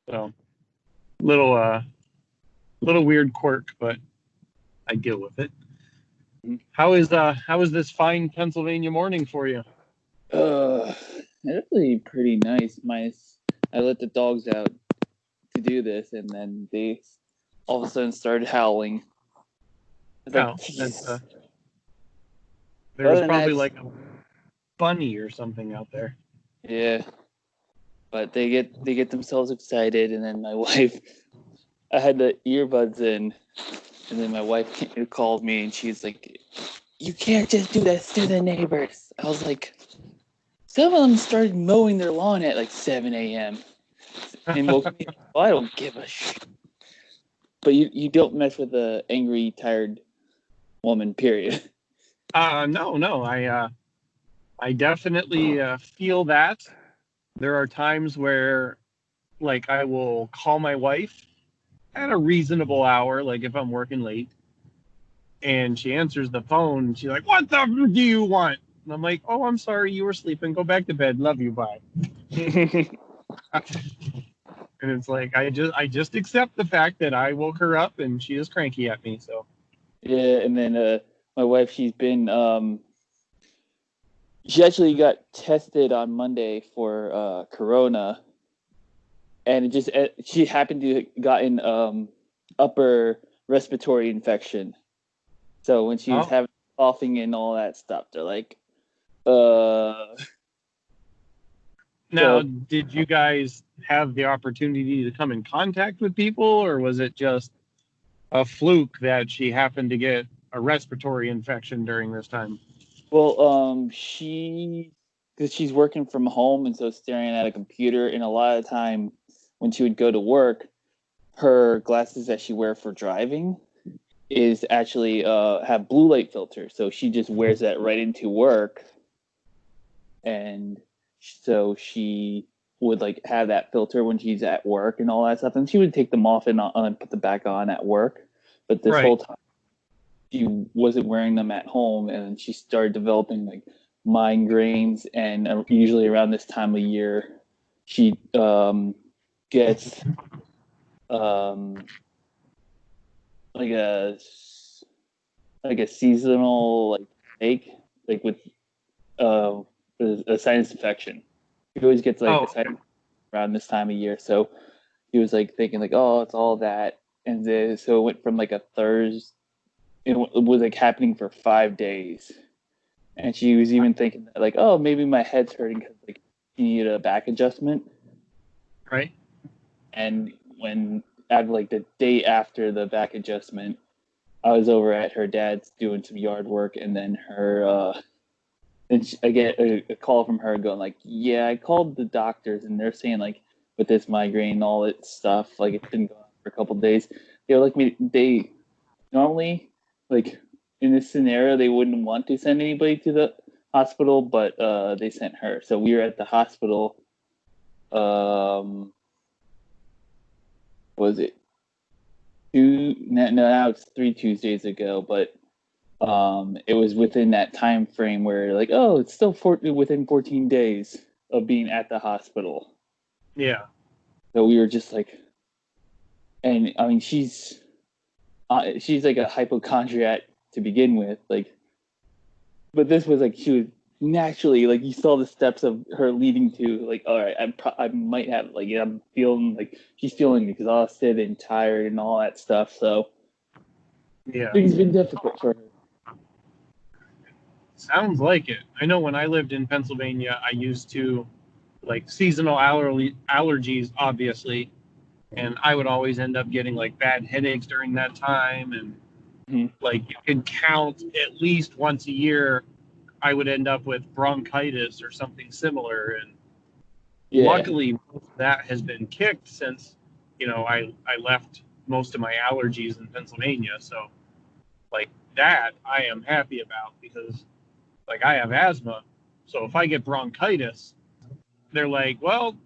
So little little weird quirk, but I deal with it. How is this fine Pennsylvania morning for you? Uh, Actually pretty nice. I let the dogs out to do this, and then they all of a sudden started howling. It's like, Oh, that's there other was than that, probably like a bunny or something out there. yeah. But they get themselves excited, and then my wife, I had the earbuds in, and then my wife called me, and she's like, "You can't just do this to the neighbors." I was like, some of them started mowing their lawn at like 7 a.m. and woke me up. Well, I don't give a shit. But you don't mess with a angry, tired woman, period. No, I definitely feel that. There are times where like I will call my wife at a reasonable hour, like if I'm working late, and she answers the phone and she's like, "What the do you want?" And I'm like, "Oh, I'm sorry, you were sleeping. Go back to bed. Love you, bye." And it's like I just accept the fact that I woke her up and she is cranky at me. So Yeah, and then my wife, she actually got tested on Monday for corona, and she happened to gotten upper respiratory infection. So when she was oh, having coughing and all that stuff, they're like, uh, now, so did you guys have the opportunity to come in contact with people, or was it just a fluke that she happened to get a respiratory infection during this time? well, because she's working from home and so staring at a computer, and a lot of time when she would go to work, her glasses that she wear for driving is actually have blue light filter, so she just wears that right into work, and so she would like have that filter when she's at work and all that stuff, and she would take them off and put them back on at work. But this Right. whole time she wasn't wearing them at home, and she started developing like migraines, and usually around this time of year she gets um, like a seasonal like ache, like with uh, a sinus infection. He always gets like a Oh, sinus around this time of year, so he was like thinking like, oh, it's all that, and then so it went from like a Thursday. It was like happening for 5 days, and she was even thinking that like, oh, maybe my head's hurting because like she needed a back adjustment. right. And when at like the day after the back adjustment, I was over at her dad's doing some yard work, and then I get a call from her going like, yeah, I called the doctors and they're saying like with this migraine and all that stuff, like it's been going on for a couple of days. They were like, they normally like in this scenario they wouldn't want to send anybody to the hospital, but they sent her. So we were at the hospital. Was it two? No, now it's 3 Tuesdays ago, but it was within that time frame where like, oh, it's still within 14 days of being at the hospital. Yeah. So we were just like, and I mean, she's like a hypochondriac to begin with, like, but this was like she was naturally like you saw the steps of her leading to like, all right, I might have like I'm feeling like she's feeling exhausted and tired and all that stuff. So Yeah. things been difficult for her. Sounds like it. I know when I lived in Pennsylvania, I used to like seasonal allergies, obviously, and I would always end up getting like bad headaches during that time. And Mm-hmm. like you can count at least once a year, I would end up with bronchitis or something similar. And Yeah, luckily, most of that has been kicked since, I left most of my allergies in Pennsylvania. So, like, that I am happy about because, like, I have asthma. So if I get bronchitis, they're like, well,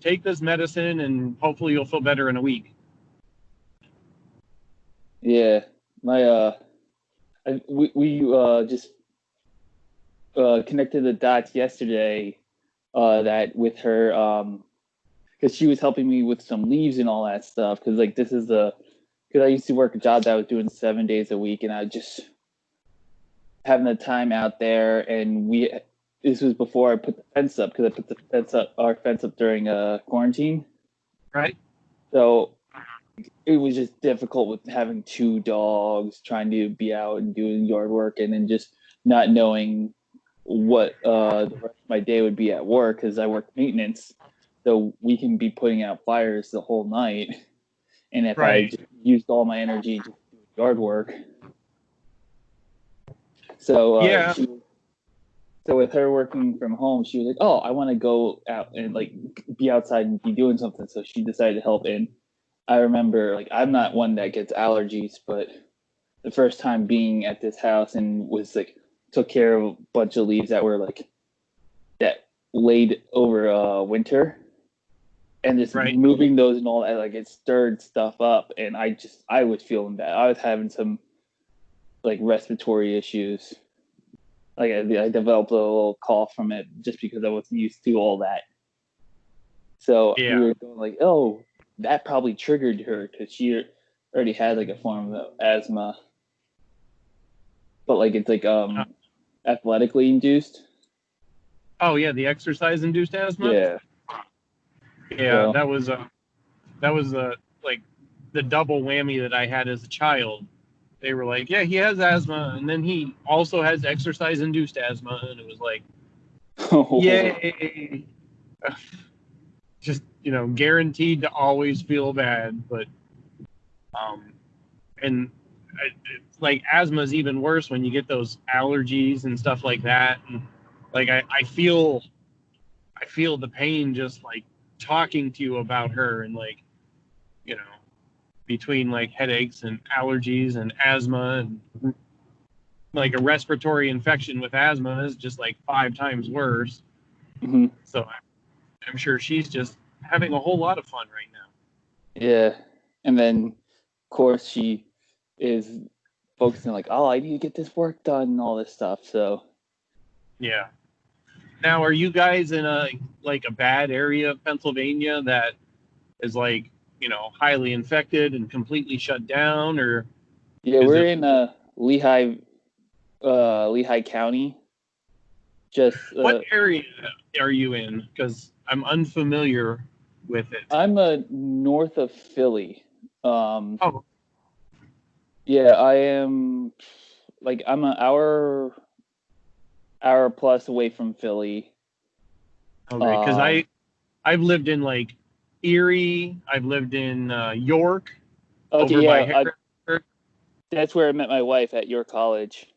take this medicine and hopefully you'll feel better in a week. yeah. My we just connected the dots yesterday that with her because she was helping me with some leaves and all that stuff. Because like because I used to work a job that I was doing 7 days a week, and I just having the time out there. And this was before I put the fence up, because I put our fence up during quarantine. Right. So it was just difficult with having 2 dogs, trying to be out and doing yard work, and then just not knowing what the rest of my day would be at work, because I work maintenance. So we can be putting out fires the whole night. And if I just used all my energy to do yard work. So Yeah. so with her working from home, she was like, "Oh, I want to go out and like be outside and be doing something." So she decided to help. And I remember, like, I'm not one that gets allergies, but the first time being at this house and was like took care of a bunch of leaves that were like that laid over winter, and just moving those and all that, like it stirred stuff up, and I was feeling bad. I was having some like respiratory issues. Like I developed a little cough from it just because I wasn't used to all that. So we were going like, oh, that probably triggered her, because she already had like a form of asthma, but like it's like athletically induced. Oh yeah, the exercise induced asthma. Yeah. Yeah, so that was like the double whammy that I had as a child. They were like, yeah, he has asthma, and then he also has exercise induced asthma, and it was like, yay. Just, guaranteed to always feel bad. But and like asthma is even worse when you get those allergies and stuff like that. And like I feel the pain just like talking to you about her, and like, between like headaches and allergies and asthma, and like a respiratory infection with asthma is just like 5 times worse. Mm-hmm. So I'm sure she's just having a whole lot of fun right now. Yeah. And then of course she is focusing like, oh, I need to get this work done and all this stuff. So yeah. Now, are you guys in a bad area of Pennsylvania that is like, highly infected and completely shut down? Or yeah, we're in Lehigh County. Just what area are you in? Because I'm unfamiliar with it. I'm north of Philly. Oh. Yeah, I am. Like, I'm an hour plus away from Philly. Okay, because I've lived in like Erie. I've lived in York. Okay, over yeah, by Harrisburg. That's where I met my wife, at your college.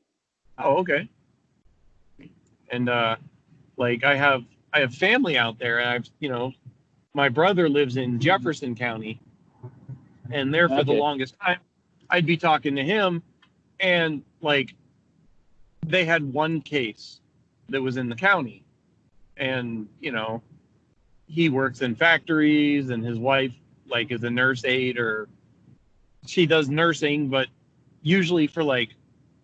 Oh, okay. And like I have family out there, and my brother lives in Jefferson County, and there for the longest time I'd be talking to him, and like they had one case that was in the county, and he works in factories, and his wife like is a nurse aide, or she does nursing, but usually for like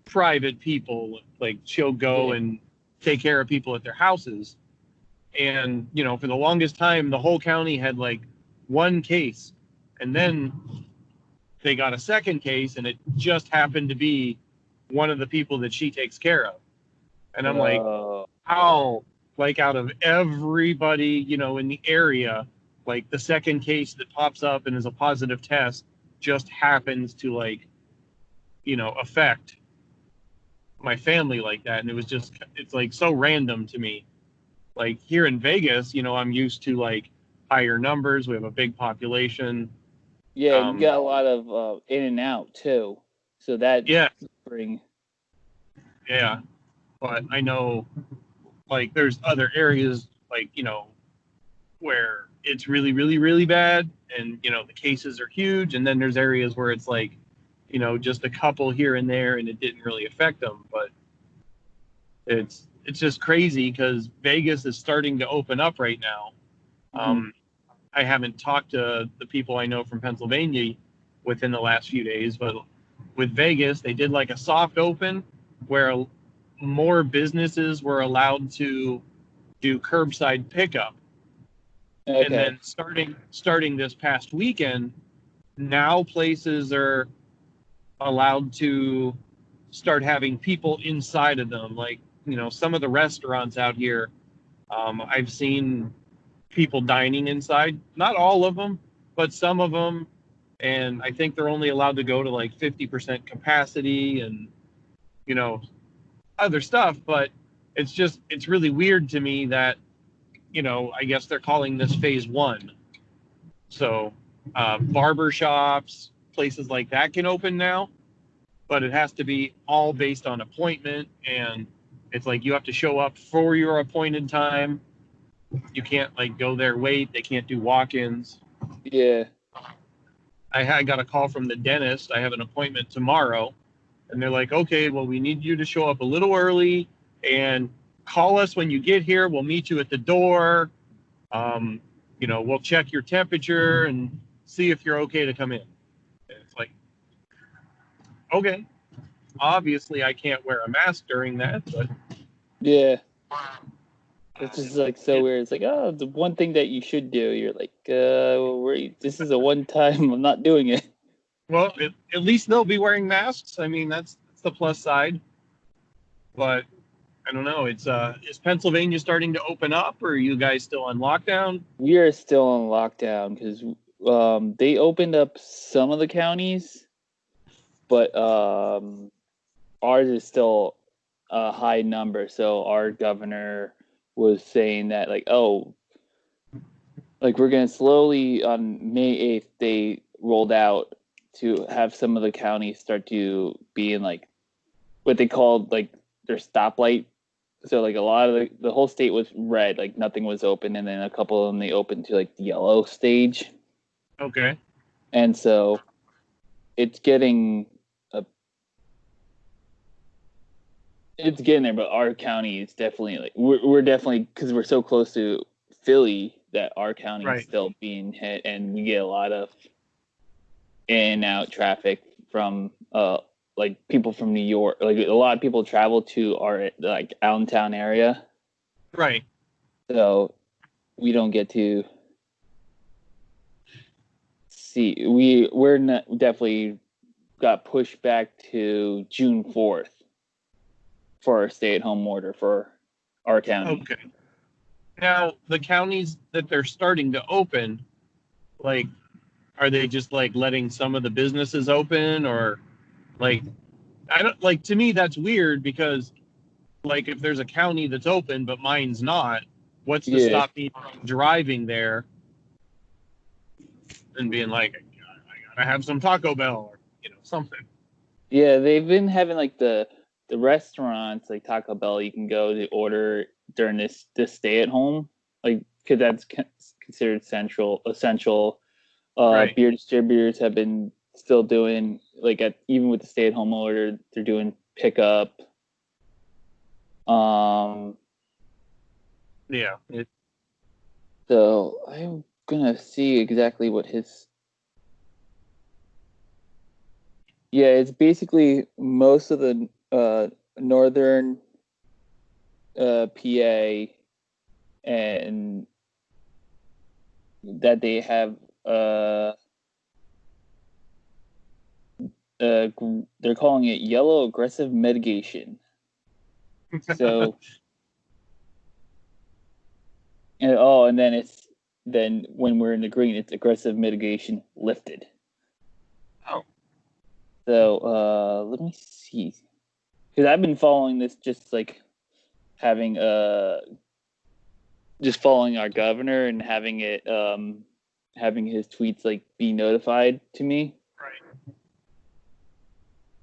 private people. Like she'll go and take care of people at their houses. And for the longest time the whole county had like one case, and then they got a second case, and it just happened to be one of the people that she takes care of. And I'm like, how, like, out of everybody in the area, like the second case that pops up and is a positive test just happens to like affect my family like that. And it's like so random to me. Like here in Vegas, I'm used to like higher numbers. We have a big population. Yeah, you got a lot of in and out too. So that bring. Yeah, but I know like there's other areas like where it's really, really, really bad, and the cases are huge, and then there's areas where it's like just a couple here and there, and it didn't really affect them. But it's just crazy because Vegas is starting to open up right now. I haven't talked to the people I know from Pennsylvania within the last few days, but with Vegas, they did like a soft open where more businesses were allowed to do curbside pickup. And Okay. then starting this past weekend, now places are allowed to start having people inside of them. Like, some of the restaurants out here, I've seen people dining inside. Not all of them, but some of them. And I think they're only allowed to go to like 50% capacity and, you know, other stuff. But it's really weird to me that, I guess they're calling this phase one. So barber shops, places like that can open now, but it has to be all based on appointment. And it's like you have to show up for your appointed time. You can't like go there, wait. They can't do walk-ins. Yeah. I got a call from the dentist. I have an appointment tomorrow, and they're like, okay, well, we need you to show up a little early and call us when you get here. We'll meet you at the door. Um, we'll check your temperature and see if you're okay to come in. And it's like, okay, obviously I can't wear a mask during that, but Yeah. It's just like so it, weird. It's like, oh, the one thing that you should do. You're like, this is a one time. I'm not doing it. well, at least they'll be wearing masks. I mean, that's the plus side. But I don't know. It's is Pennsylvania starting to open up, or are you guys still on lockdown? We are still on lockdown because they opened up some of the counties, but ours is still a high number. So our governor was saying that like, oh, like we're gonna slowly on May 8th they rolled out to have some of the counties start to be in like what they called like their stoplight. So like a lot of the whole state was red, like nothing was open, and then a couple of them they opened to like the yellow stage. Okay. And so it's getting a, it's getting there, but our county is definitely like we're definitely because we're so close to Philly that our county is Right. still being hit, and we get a lot of in and out traffic from like people from New York. Like a lot of people travel to our like Allentown area, Right. so we don't get to see. We're not, definitely got pushed back to June 4th for our stay-at-home order for our county. Okay. Now, the counties that they're starting to open, like, are they just like letting some of the businesses open, or like, I don't like, to me that's weird because like if there's a county that's open but mine's not, what's to Yeah, stop me from driving there and being like, I gotta have some Taco Bell or something. yeah, they've been having like the restaurants like Taco Bell. You can go to order during this stay-at-home, like because that's considered essential. Right. Beer distributors have been still doing like even with the stay-at-home order, they're doing pickup. Um, Yeah. so I'm gonna see exactly what his. Yeah, it's basically most of the northern PA, and that they have they're calling it yellow aggressive mitigation. So and then when we're in the green, it's aggressive mitigation lifted. Oh. So let me see, because I've been following this just like having just following our governor and having it having his tweets like be notified to me. Right.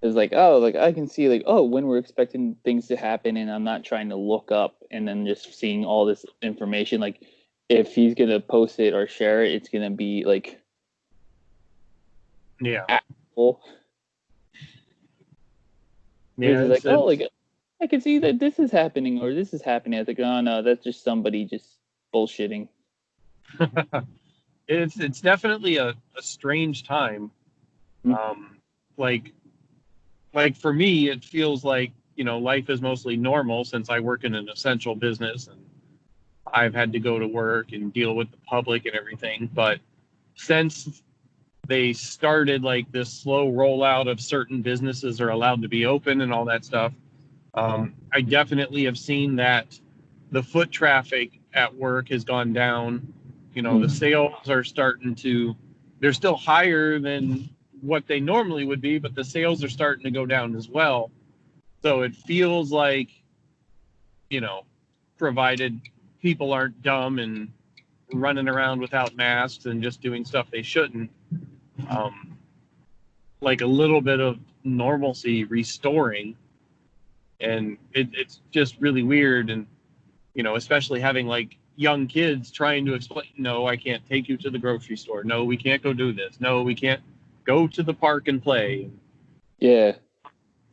It's like, oh, like I can see like, oh, when we're expecting things to happen, and I'm not trying to look up and then just seeing all this information. Like if he's gonna post it or share it, it's gonna be like Yeah. actual. Yeah. It's like, oh, like I can see that this is happening or this is happening. I was like, oh no, that's just somebody just bullshitting. it's definitely a strange time. Um, like for me, it feels like life is mostly normal since I work in an essential business, and I've had to go to work and deal with the public and everything. But since they started like this slow rollout of certain businesses are allowed to be open and all that stuff, I definitely have seen that the foot traffic at work has gone down. You know, the sales are starting to, they're still higher than what they normally would be, but the sales are starting to go down as well. So it feels like, you know, provided people aren't dumb and running around without masks and just doing stuff they shouldn't, um, like a little bit of normalcy restoring. And it's just really weird. And, you know, especially having like young kids trying to explain, no, I can't take you to the grocery store. No, we can't go do this. No, we can't go to the park and play. Yeah.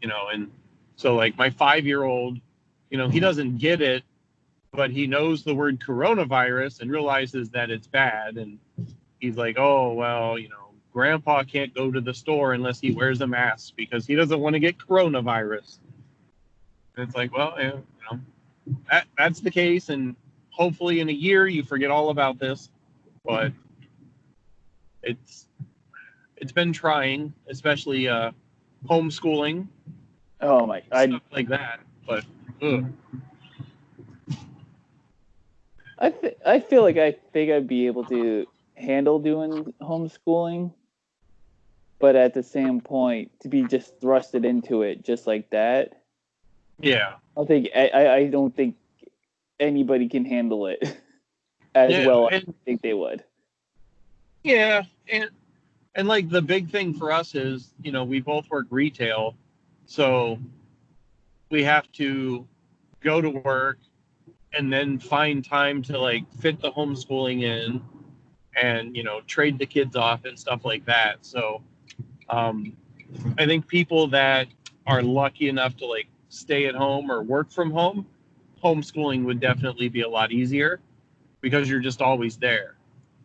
You know, and so like my 5-year-old, you know, he doesn't get it, but he knows the word coronavirus and realizes that it's bad. And he's like, oh, well, you know, grandpa can't go to the store unless he wears a mask because he doesn't want to get coronavirus. And it's like, well, yeah, you know, that's the case. And hopefully in a year you forget all about this. But it's been trying, especially homeschooling, Oh my! stuff like that. But ugh. I feel like I think I'd be able to handle doing homeschooling, but at the same point, to be just thrusted into it just like that, Yeah. I don't think anybody can handle it as well as I think they would. Yeah, and like the big thing for us is, you know, we both work retail, so we have to go to work and then find time to like fit the homeschooling in and, you know, trade the kids off and stuff like that. So I think people that are lucky enough to like stay at home or work from home, homeschooling would definitely be a lot easier because you're just always there.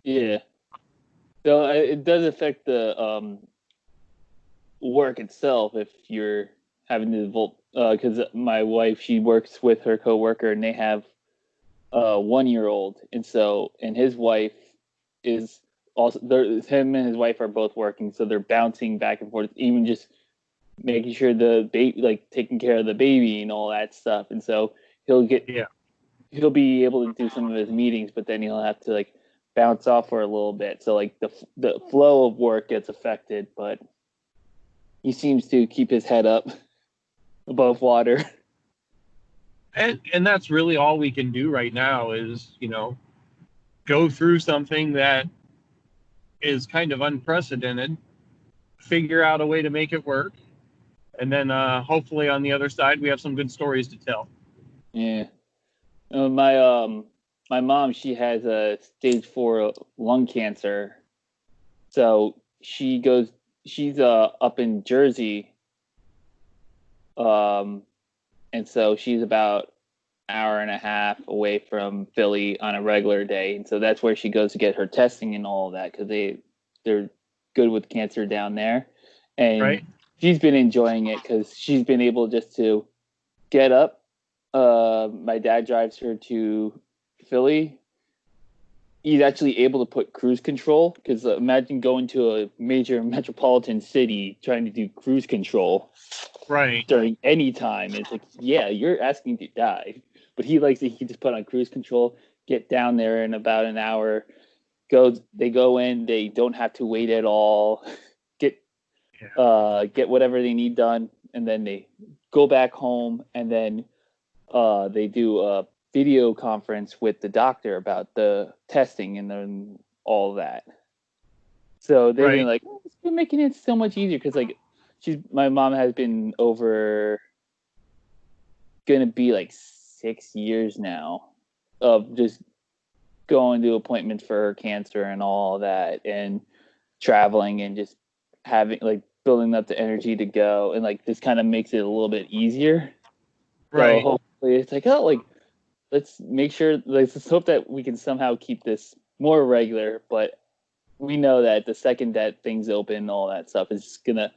Yeah. So it does affect the work itself if you're having to because my wife, she works with her coworker and they have a 1-year-old, and his wife is also there. Him and his wife are both working, so they're bouncing back and forth, even just making sure the baby, like taking care of the baby and all that stuff. And so he'll be able to do some of his meetings, but then he'll have to like bounce off for a little bit. So like the flow of work gets affected, but he seems to keep his head up above water. And that's really all we can do right now is, you know, go through something that is kind of unprecedented, figure out a way to make it work, and then hopefully on the other side we have some good stories to tell. Yeah. My mom, she has a stage 4 lung cancer. So she's up in Jersey. And so she's about an hour and a half away from Philly on a regular day. And so that's where she goes to get her testing and all of that, because they're good with cancer down there. And right? She's been enjoying it because she's been able just to get up. My dad drives her to Philly. He's actually able to put cruise control, because imagine going to a major metropolitan city trying to do cruise control Right. during any time. It's like, yeah, you're asking to die. But he likes that he can just put on cruise control, get down there in about an hour. They go in, they don't have to wait at all. Get whatever they need done, and then they go back home, and then they do a video conference with the doctor about the testing and then all that. So they've been like, it's been making it so much easier, because like my mom has been over gonna be like 6 years now of just going to appointments for her cancer and all that, and traveling and just having like building up the energy to go, and like this kind of makes it a little bit easier. Right. So hopefully it's like, oh, like let's make sure, let's hope that we can somehow keep this more regular. But we know that the second that things open, all that stuff is gonna,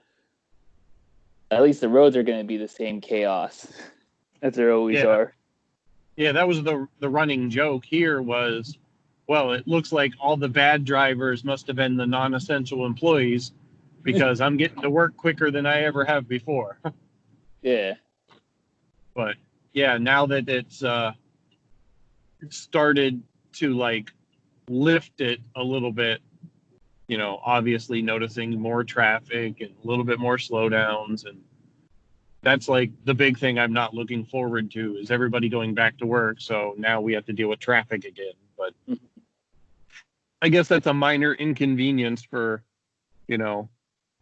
at least the roads are gonna be the same chaos as there always are. Yeah, that was the running joke here was, well, it looks like all the bad drivers must have been the non-essential employees because I'm getting to work quicker than I ever have before. Yeah. But yeah, now that it's started to like lift it a little bit, obviously noticing more traffic and a little bit more slowdowns, and that's like the big thing I'm not looking forward to is everybody going back to work. So now we have to deal with traffic again. But I guess that's a minor inconvenience for,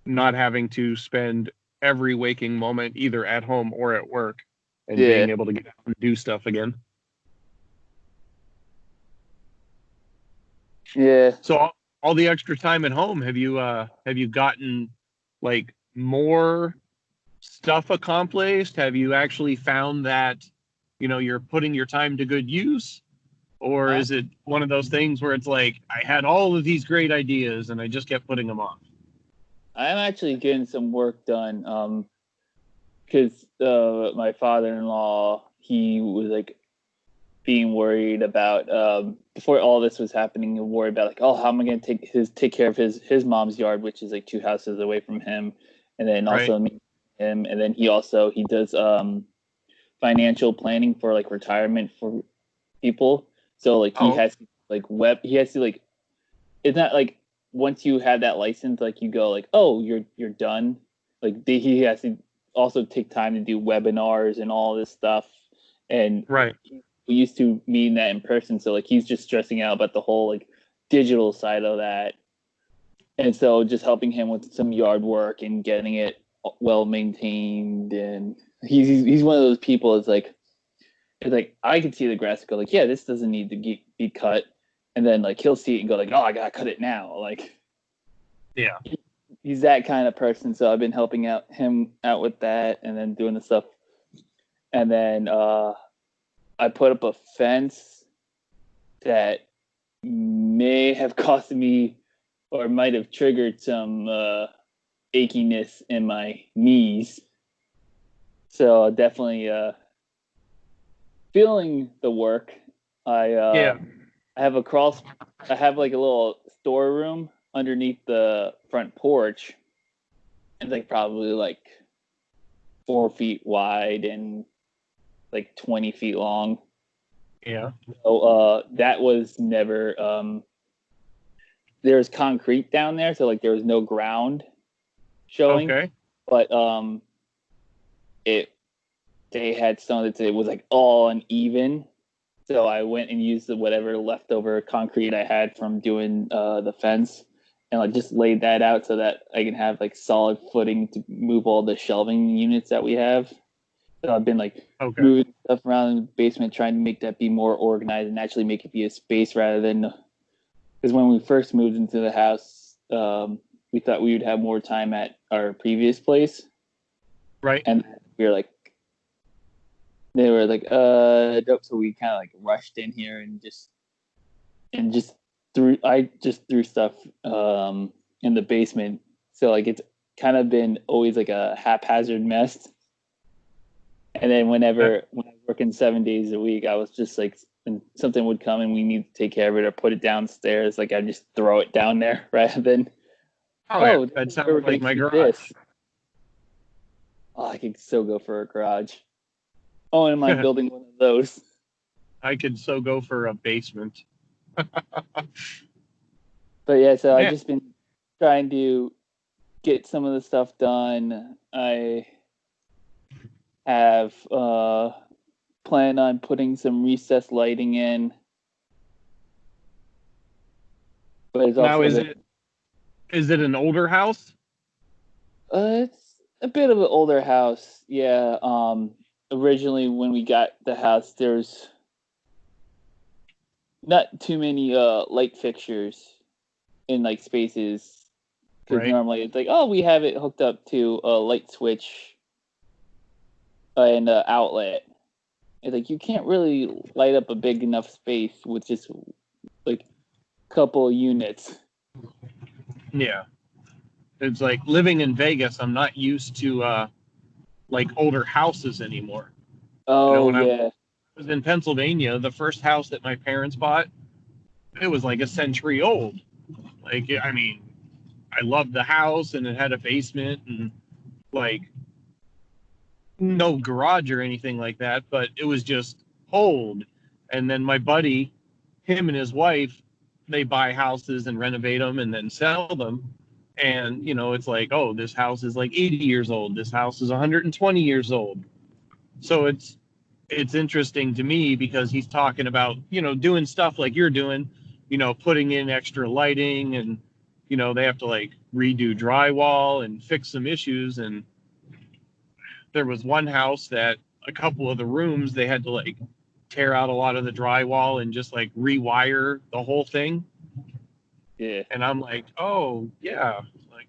not having to spend every waking moment either at home or at work and Yeah. being able to get out and do stuff again. Yeah. So all the extra time at home, have you gotten like more stuff accomplished? Have you actually found that, you're putting your time to good use? Or I, is it one of those things where it's like, I had all of these great ideas and I just kept putting them off? I'm actually getting some work done. Because my father-in-law, he was like being worried about before all this was happening, he worried about like, oh, how am I going to take care of his mom's yard, which is like 2 houses away from him, and then Right. also me, him, and then he does financial planning for like retirement for people. So like he Oh, has to, like he has to like, it's not like once you have that license, like you go like, oh, you're done. Like he has to also take time to do webinars and all this stuff, and right. we used to meeting that in person. So like he's just stressing out about the whole like digital side of that, and so just helping him with some yard work and getting it well maintained. And he's one of those people. It's like I can see the grass and go like, yeah, this doesn't need to be cut, and then like he'll see it and go like, oh, I gotta cut it now. Like Yeah. he's that kind of person. So I've been helping him out with that, and then doing the stuff. And then I put up a fence that may have cost me or might have triggered some achiness in my knees. So definitely feeling the work. I Yeah. I have I have like a little storeroom underneath the front porch. It's like probably like 4 feet wide and like 20 feet long. Yeah. So that was never there's concrete down there, so like there was no ground showing, Okay. but it they had some that it was like all uneven. So I went and used whatever leftover concrete I had from doing the fence, and like just laid that out so that I can have like solid footing to move all the shelving units that we have. So I've been like Okay. moving stuff around in the basement, trying to make that be more organized and actually make it be a space rather than, because when we first moved into the house, we thought we would have more time at our previous place, Right. and we were like, they were like, nope. So we kind of like rushed in here and just I just threw stuff in the basement. So like it's kind of been always like a haphazard mess. And then when I work in 7 days a week, I was just like, when something would come and we need to take care of it or put it downstairs, like I just throw it down there rather than, Oh yeah. oh, this That is where sounds we're like going to my keep garage. this. Oh, I could so go for a garage. Oh, and am I building one of those? I could so go for a basement. But yeah, so I've Yeah. just been trying to get some of the stuff done. I have planned on putting some recessed lighting in, but it's Now, also been is it an older house? it's a bit of an older house. Yeah. Originally when we got the house, there's not too many light fixtures in like spaces, because Right. normally it's like, oh, we have it hooked up to a light switch and an outlet. It's like you can't really light up a big enough space with just like a couple of units. Yeah. It's like living in Vegas. I'm not used to like older houses anymore. Oh When I yeah. was in Pennsylvania. The first house that my parents bought, it was like a century old. Like, I mean, I loved the house and it had a basement and like no garage or anything like that, but it was just old. And then my buddy, him and his wife, they buy houses and renovate them and then sell them. And, you know, it's like, oh, this house is like 80 years old. This house is 120 years old. So it's interesting to me because he's talking about, you know, doing stuff like you're doing, you know, putting in extra lighting and, you know, they have to like redo drywall and fix some issues. And there was one house that a couple of the rooms they had to like tear out a lot of the drywall and just like rewire the whole thing. Yeah. And I'm like, oh yeah, like,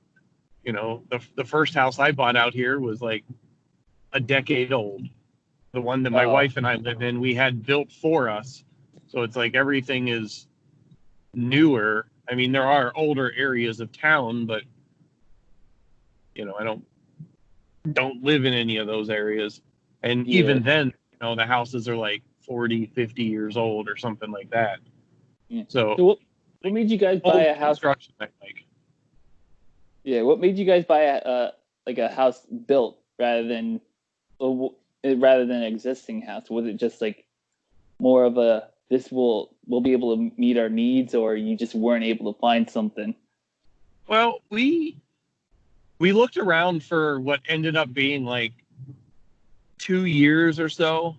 you know, the first house I bought out here was like a decade old. The one that my Oh, wife and I live in, we had built for us. So it's like everything is newer. I mean, there are older areas of town, but you know, I don't live in any of those areas. And yeah. even then, you know, the houses are like 40, 50 years old or something like that. Yeah. So So what made you guys buy old a house? construction, I think. Yeah, what made you guys buy a house built rather than an existing house? Was it just like more of a this will be able to meet our needs, or you just weren't able to find something? Well, we looked around for what ended up being like 2 years or so.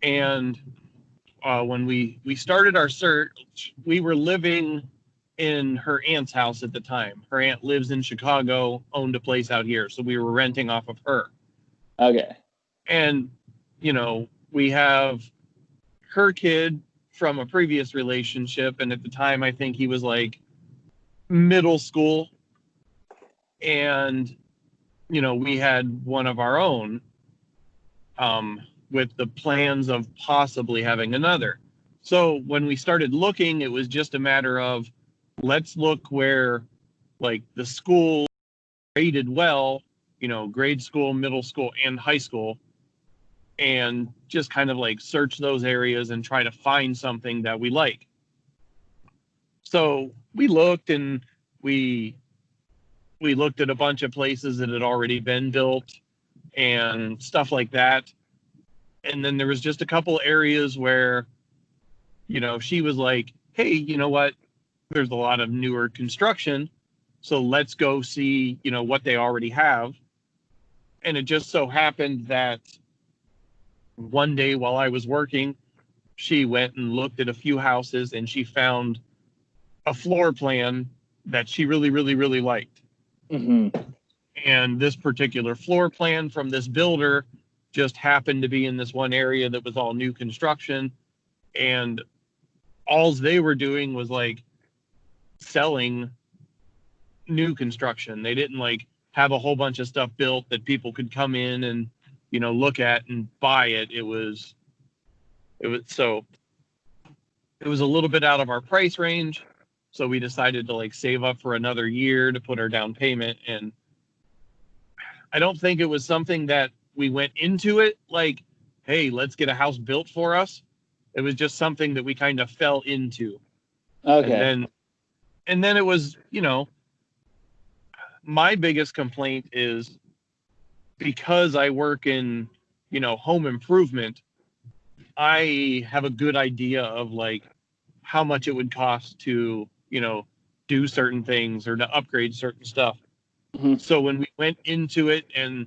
And when we started our search, we were living in her aunt's house at the time. Her aunt lives in Chicago, owned a place out here, so we were renting off of her. Okay. And you know, we have her kid from a previous relationship, and at the time, I think he was like middle school, and you know, we had one of our own. With the plans of possibly having another. So when we started looking, it was just a matter of let's look where like the school graded well, you know, grade school, middle school, and high school, and just kind of like search those areas and try to find something that we like. So we looked and we we looked at a bunch of places that had already been built and stuff like that. And then there was just a couple areas where, you know, she was like, hey, you know what? There's a lot of newer construction. So let's go see, you know, what they already have. And it just so happened that one day while I was working, she went and looked at a few houses and she found a floor plan that she really, really, really liked. Hmm. And this particular floor plan from this builder just happened to be in this one area that was all new construction. And all they were doing was like selling new construction. They didn't like have a whole bunch of stuff built that people could come in and, you know, look at and buy it. So it was a little bit out of our price range. So we decided to like save up for another year to put our down payment. And I don't think it was something that we went into it like, hey, let's get a house built for us. It was just something that we kind of fell into. And Okay. then it was, you know, my biggest complaint is because I work in, you know, home improvement, I have a good idea of like how much it would cost to, you know, do certain things or to upgrade certain stuff. Hmm. So when we went into it and,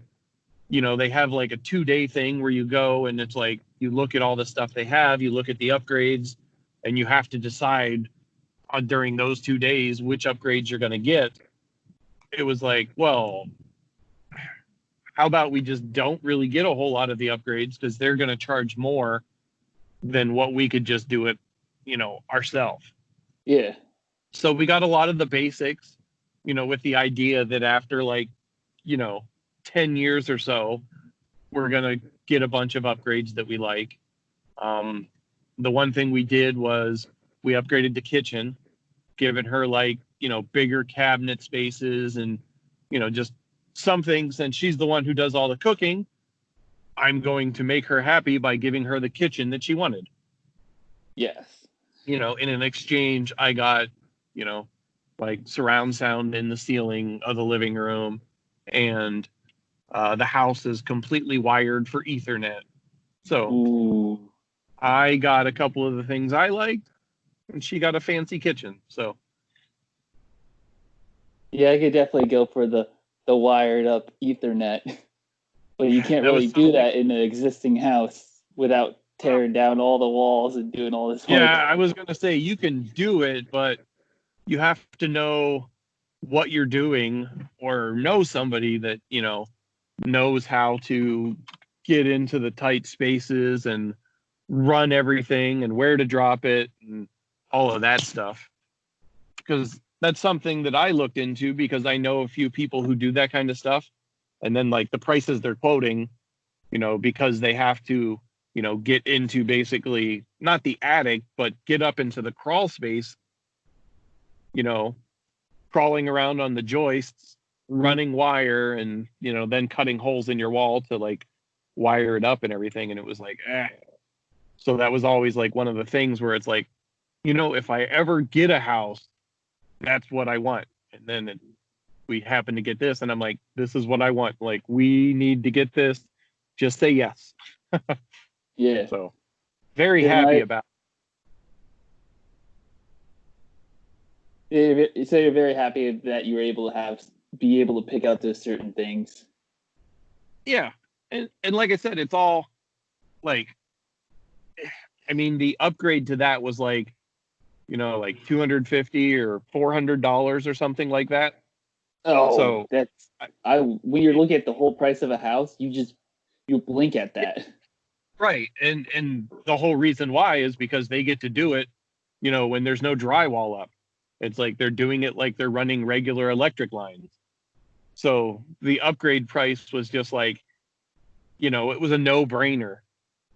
you know, they have like a 2-day thing where you go and it's like you look at all the stuff they have, you look at the upgrades, and you have to decide during those 2 days which upgrades you're going to get. It was like, well, how about we just don't really get a whole lot of the upgrades because they're going to charge more than what we could just do it, you know, ourselves. Yeah. So we got a lot of the basics, you know, with the idea that after like, you know, 10 years or so, we're going to get a bunch of upgrades that we like. The one thing we did was we upgraded the kitchen, giving her like, you know, bigger cabinet spaces and, you know, just some things. And she's the one who does all the cooking. I'm going to make her happy by giving her the kitchen that she wanted. Yes. In an exchange, I got, like surround sound in the ceiling of the living room, and the house is completely wired for Ethernet. So Ooh. I got a couple of the things I liked, and she got a fancy kitchen. So Yeah, I could definitely go for the wired up Ethernet, but you can't that really was do something. that in an existing house without tearing down all the walls and doing all this Yeah, work. I was going to say you can do it, but you have to know what you're doing, or know somebody that, knows how to get into the tight spaces and run everything and where to drop it and all of that stuff. Because that's something that I looked into, because I know a few people who do that kind of stuff. And then, like, the prices they're quoting, because they have to, get into basically not the attic, but get up into the crawl space, you know, crawling around on the joists, running wire, and, then cutting holes in your wall to like wire it up and everything. And it was like, eh. So that was always like one of the things where it's like, if I ever get a house, that's what I want. And then we happen to get this, and I'm like, this is what I want. Like, we need to get this. Just say yes. Yeah. So very Yeah, happy about so you're very happy that you were able to be able to pick out those certain things. it. Yeah. And like I said, it's all like, I mean, the upgrade to that was like, like 250 or $400 or something like that. Oh, So that's I- when you're looking at the whole price of a house, you blink at that. right. And the whole reason why is because they get to do it, when there's no drywall up. It's like they're doing it like they're running regular electric lines. So the upgrade price was just like, it was a no-brainer.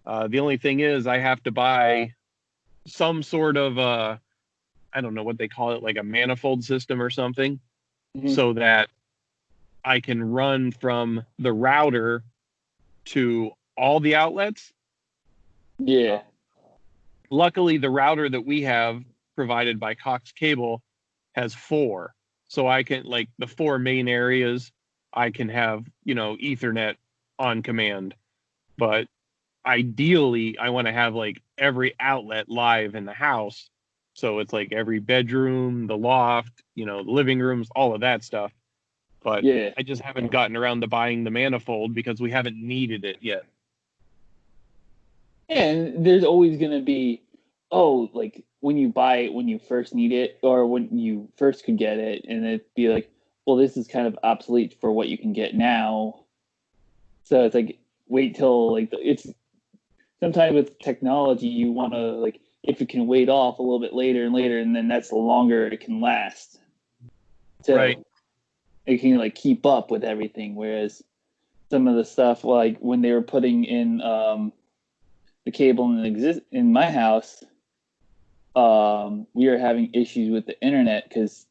The only thing is I have to buy some sort of I don't know what they call it, like a manifold system or something, Mhm. so that I can run from the router to all the outlets. Yeah. Luckily, the router that we have provided by Cox Cable has four. So I can, like, the four main areas, I can have, Ethernet on command. But ideally, I want to have like every outlet live in the house. So it's like every bedroom, the loft, the living rooms, all of that stuff. But Yeah. I just haven't gotten around to buying the manifold because we haven't needed it yet. And there's always going to be, oh, like when you buy it, when you first need it, or when you first could get it, and it'd be like, well, this is kind of obsolete for what you can get now. So it's like, wait till like it's sometimes with technology, you want to like, if it can wait off a little bit later and later, and then that's the longer it can last. Right. So it can like keep up with everything. Whereas some of the stuff, like when they were putting in the cable in my house, we are having issues with the internet because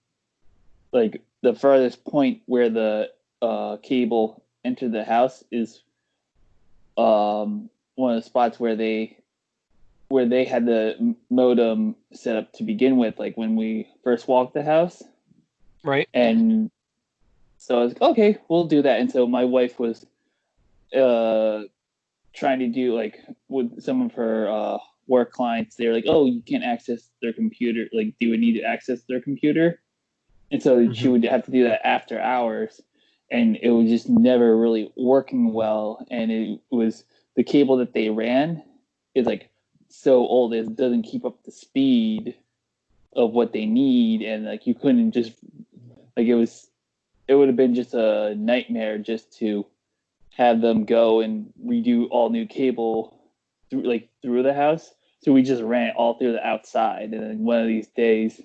like the farthest point where the cable entered the house is one of the spots where they had the modem set up to begin with, like when we first walked the house. Right. And so I was like, okay, we'll do that. And so my wife was uh, trying to do like with some of her work clients. They were like, oh, you can't access their computer. Like, they would need to access their computer. And so she Mm-hmm. would have to do that after hours. And it was just never really working well. And it was the cable that they ran is like so old, it doesn't keep up the speed of what they need. And like, you couldn't just, like, it would have been just a nightmare just to have them go and redo all new cable through the house. So we just ran it all through the outside. And then one of these days,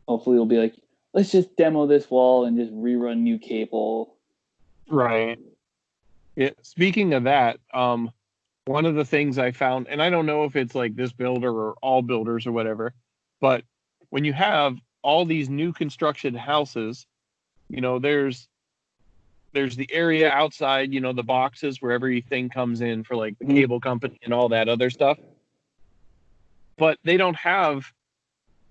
hopefully we'll be like, let's just demo this wall and just rerun new cable. Right. Yeah. Speaking of that, one of the things I found, and I don't know if it's like this builder or all builders or whatever, but when you have all these new construction houses, there's there's the area outside, the boxes where everything comes in for like the Mhm. cable company and all that other stuff. But they don't have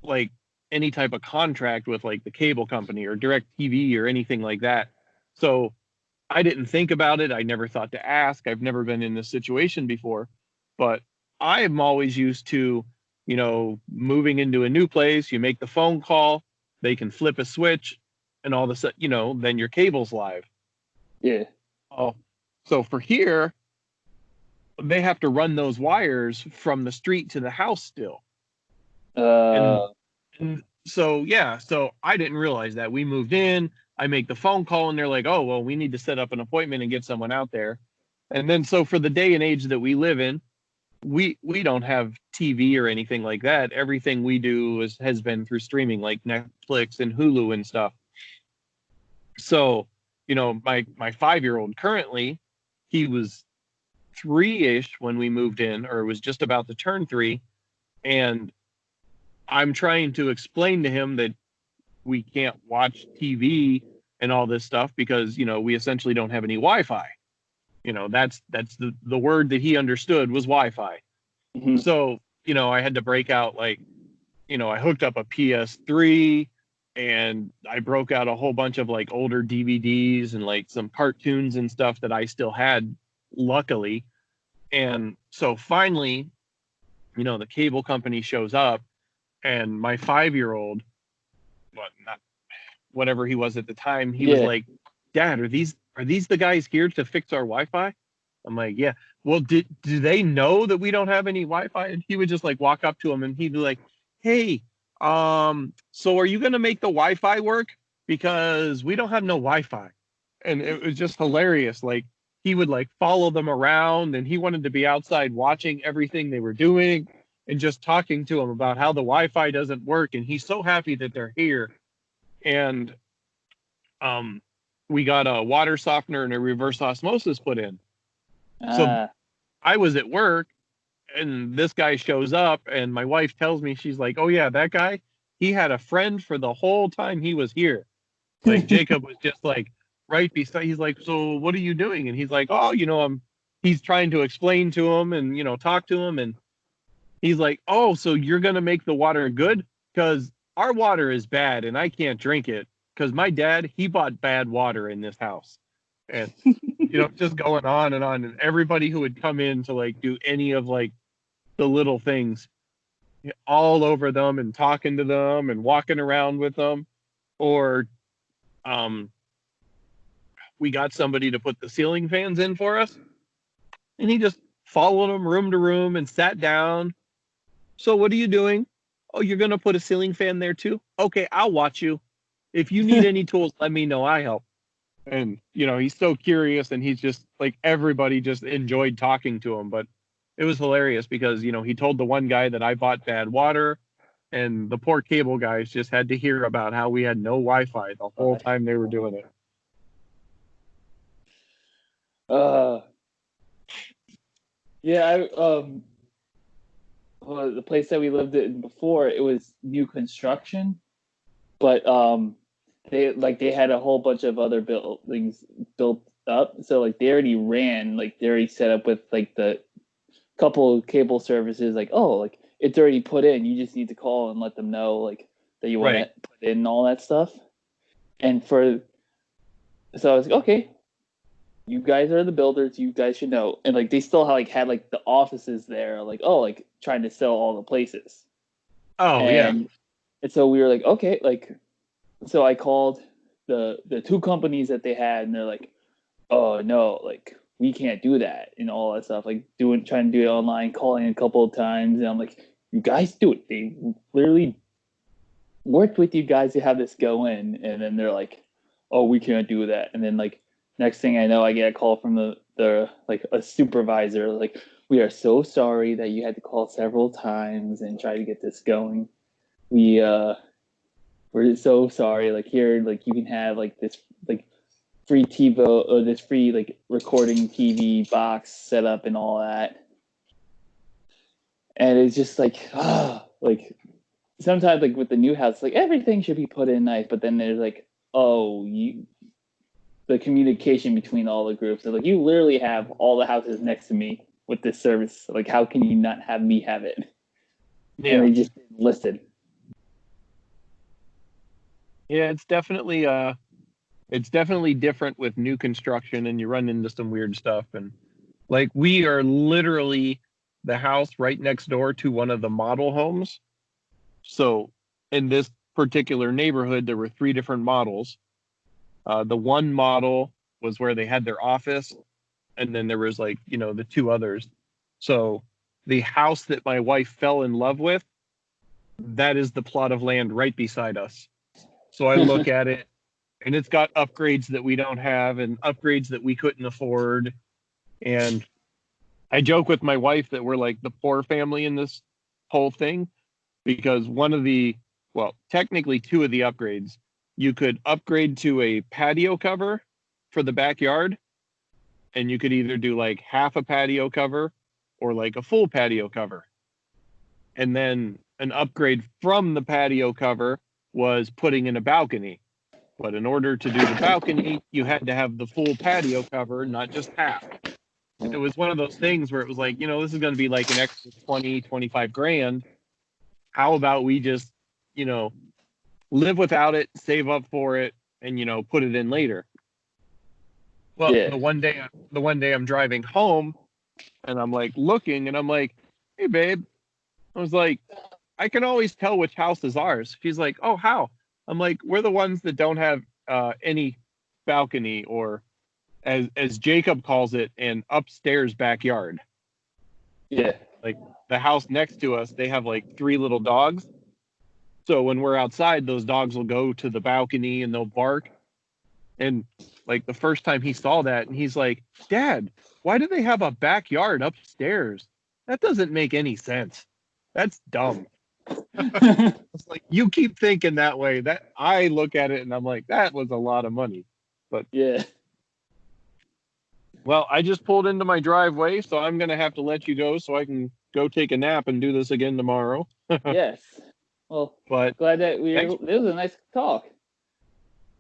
like any type of contract with like the cable company or direct TV or anything like that. So I didn't think about it. I never thought to ask. I've never been in this situation before, but I'm always used to, moving into a new place, you make the phone call, they can flip a switch, and all of a sudden, then your cable's live. Yeah. Oh, so for here, they have to run those wires from the street to the house still. And, Uh. and so, yeah, so I didn't realize that. We moved in, I make the phone call, and they're like, oh, well, we need to set up an appointment and get someone out there. And then, so for the day and age that we live in, we don't have TV or anything like that. Everything we do has been through streaming, like Netflix and Hulu and stuff. So, my 5-year-old currently, he was 3-ish when we moved in, or was just about to turn 3, and I'm trying to explain to him that we can't watch TV and all this stuff because, we essentially don't have any Wi-Fi. That's the word that he understood was Wi-Fi. Mhm. So, I had to break out like, I hooked up a PS3 and I broke out a whole bunch of like older DVDs and like some cartoons and stuff that I still had, luckily. And so finally, the cable company shows up, and my 5-year-old, not whatever he was at the time, he was Yeah. like, Dad, are these the guys here to fix our Wi-Fi? I'm like, yeah. Well, do they know that we don't have any Wi-Fi? And he would just like walk up to him and he'd be like, hey, so are you gonna make the Wi-Fi work? Because we don't have no Wi-Fi. And it was just hilarious. Like, he would like follow them around, and he wanted to be outside watching everything they were doing and just talking to them about how the Wi-Fi doesn't work. And he's so happy that they're here. And um, we got a water softener and a reverse osmosis put in. So Ah. I was at work, and this guy shows up, and my wife tells me, she's like, oh yeah, that guy, he had a friend for the whole time he was here. Like, Jacob was just like right beside, he's like, so what are you doing? And he's like, oh, he's trying to explain to him and, talk to him. And he's like, oh, so you're going to make the water good? Because our water is bad and I can't drink it. Because my dad, he bought bad water in this house. And, just going on and on. And everybody who would come in to like do any of like the little things, all over them and talking to them and walking around with them. Or um, we got somebody to put the ceiling fans in for us. And he just followed them room to room and sat down. So what are you doing? Oh, you're going to put a ceiling fan there too? Okay, I'll watch you. If you need any tools, let me know. I help. And, he's so curious, and he's just like, everybody just enjoyed talking to him. But it was hilarious because, he told the one guy that I bought bad water, and the poor cable guys just had to hear about how we had no Wi-Fi the whole time they were doing it. Yeah. Well, the place that we lived in before, it was new construction, but they had a whole bunch of other buildings built up, so like they already set up with like the couple cable services, like, oh, like it's already put in, you just need to call and let them know like that you want Right. to put in all that stuff. And so I was like, okay, you guys are the builders, you guys should know. And like they still had like the offices there, like, oh, like trying to sell all the places. Oh, yeah. And so we were like, okay, like, so I called the two companies that they had, and they're like, oh no, like we can't do that and all that stuff. Like trying to do it online, calling a couple of times, and I'm like, you guys do it. They literally worked with you guys to have this go in, and then they're like, oh, we can't do that. And then like next thing I know, I get a call from the like a supervisor, like, we are so sorry that you had to call several times and try to get this going. We're so sorry. Like, here, like you can have like this like free TiVo or this free like recording TV box set up and all that. And it's just like, like sometimes like with the new house, like everything should be put in nice, but then there's like, oh, the communication between all the groups. So, like, you literally have all the houses next to me with this service. Like, how can you not have me have it? Yeah. And they just didn't listen. Yeah, it's definitely different with new construction, and you run into some weird stuff. And like, we are literally the house right next door to one of the model homes. So in this particular neighborhood, there were 3 different models. The one model was where they had their office, and then there was, like, the 2 others. So the house that my wife fell in love with, that is the plot of land right beside us. So I look at it, and it's got upgrades that we don't have and upgrades that we couldn't afford. And I joke with my wife that we're like the poor family in this whole thing, because technically 2 of the upgrades, you could upgrade to a patio cover for the backyard, and you could either do like half a patio cover or like a full patio cover. And then an upgrade from the patio cover was putting in a balcony. But in order to do the balcony, you had to have the full patio cover, not just half. And it was one of those things where it was like, this is going to be like an extra 20, 25 grand. How about we just, live without it, save up for it, and, put it in later. Well, Yeah. the one day I'm driving home, and I'm like looking, and I'm like, hey, babe. I was like, I can always tell which house is ours. She's like, oh, how? I'm like, we're the ones that don't have any balcony, or as Jacob calls it, an upstairs backyard. Yeah. Like, the house next to us, they have like 3 little dogs. So when we're outside, those dogs will go to the balcony and they'll bark. And like the first time he saw that, and he's like, Dad, why do they have a backyard upstairs? That doesn't make any sense. That's dumb. It's like, you keep thinking that way. That I look at it and I'm like, that was a lot of money. But yeah. Well, I just pulled into my driveway, so I'm going to have to let you go so I can go take a nap and do this again tomorrow. Yes. Well, But glad that thanks. It was a nice talk.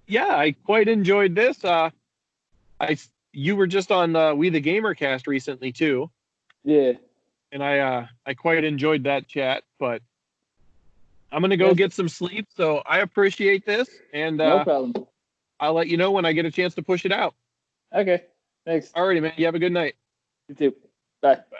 Yeah, I quite enjoyed this. You were just on We the Gamer cast recently too. Yeah. And I quite enjoyed that chat, but I'm going to go get some sleep, so I appreciate this, and no problem. I'll let you know when I get a chance to push it out. Okay. Thanks. Alrighty, man. You have a good night. You too. Bye. Bye.